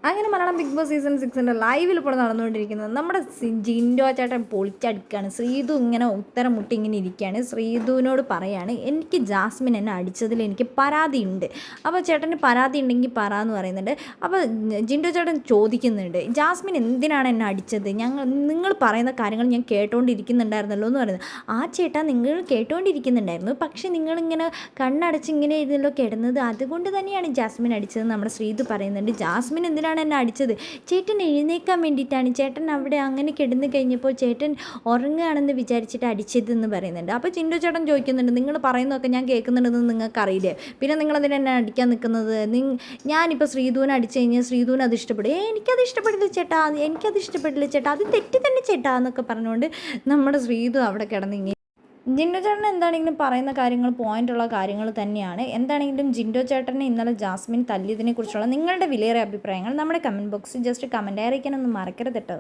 അങ്ങനെ Malayalam big boss season 6ൻ്റെ ലൈവിൽ ഇപ്പോൾ നടന്നുകൊണ്ടിരിക്കുന്നത് നമ്മുടെ ജിൻഡോ ചേട്ടൻ പൊളിച്ചടുക്കുകയാണ്. ശ്രീതു ഇങ്ങനെ ഉത്തരം മുട്ടി ഇങ്ങനെ ഇരിക്കുകയാണ്. ശ്രീതുവിനോട് പറയാണ്, എനിക്ക് ജാസ്മിൻ എന്നെ അടിച്ചതിൽ എനിക്ക് പരാതിയുണ്ട്. അപ്പോൾ ചേട്ടന് പരാതി ഉണ്ടെങ്കിൽ പറ എന്ന് പറയുന്നുണ്ട്. അപ്പോൾ ജിൻഡോ ചേട്ടൻ ചോദിക്കുന്നുണ്ട്, ജാസ്മിൻ എന്തിനാണ് എന്നെ അടിച്ചത്? നിങ്ങൾ പറയുന്ന കാര്യങ്ങൾ ഞാൻ കേട്ടുകൊണ്ടിരിക്കുന്നുണ്ടായിരുന്നല്ലോ എന്ന് പറയുന്നത്. ആ ചേട്ടാ, നിങ്ങൾ കേട്ടുകൊണ്ടിരിക്കുന്നുണ്ടായിരുന്നു, പക്ഷേ നിങ്ങളിങ്ങനെ കണ്ണടച്ച് ഇങ്ങനെ ഇരുന്നല്ലോ കിടന്നത്, അതുകൊണ്ട് തന്നെയാണ് ജാസ്മിൻ അടിച്ചതെന്ന് നമ്മുടെ ശ്രീതു പറയുന്നുണ്ട്. ജാസ്മിൻ എന്തിനാണ് എന്നെ അടിച്ചത്? ചേട്ടൻ എഴുന്നേക്കാൻ വേണ്ടിയിട്ടാണ്. ചേട്ടൻ അവിടെ അങ്ങനെ കിടന്നു കഴിഞ്ഞപ്പോൾ ചേട്ടൻ ഉറങ്ങുകയാണെന്ന് വിചാരിച്ചിട്ട് അടിച്ചതെന്ന് പറയുന്നുണ്ട്. അപ്പോൾ ചിൻഡു ചേട്ടൻ ചോദിക്കുന്നുണ്ട്, നിങ്ങൾ പറയുന്നതൊക്കെ ഞാൻ കേൾക്കുന്നുണ്ടെന്ന് നിങ്ങൾക്കറിയില്ലേ, പിന്നെ നിങ്ങളതിന് എന്നെ അടിക്കാൻ നിൽക്കുന്നത്? ഞാനിപ്പോൾ ശ്രീധുവിനെ അടിച്ചു കഴിഞ്ഞാൽ ശ്രീധുവിന് അത് ഇഷ്ടപ്പെടും. എനിക്കത് ഇഷ്ടപ്പെടില്ല ചേട്ടാ, എനിക്കത് ഇഷ്ടപ്പെടില്ല ചേട്ടാ, അത് തെറ്റി തന്നെ ചേട്ടാ എന്നൊക്കെ പറഞ്ഞുകൊണ്ട് നമ്മുടെ ശ്രീധു അവിടെ കിടന്നിങ്ങനെ. ജിൻഡോ ചേട്ടൻ എന്താണെങ്കിലും പറയുന്ന കാര്യങ്ങൾ പോയിൻ്റുള്ള കാര്യങ്ങൾ തന്നെയാണ്. എന്താണെങ്കിലും ജിൻഡോ ചേട്ടനെ ഇന്നലെ ജാസ്മിൻ തല്ലിയതിനെക്കുറിച്ചുള്ള നിങ്ങളുടെ വിലയേറിയ അഭിപ്രായങ്ങൾ നമ്മുടെ കമൻറ്റ് ബോക്സിൽ ജസ്റ്റ് കമൻറ്റായി അറിയിക്കാനൊന്നും മറക്കരുത് കേട്ടോ.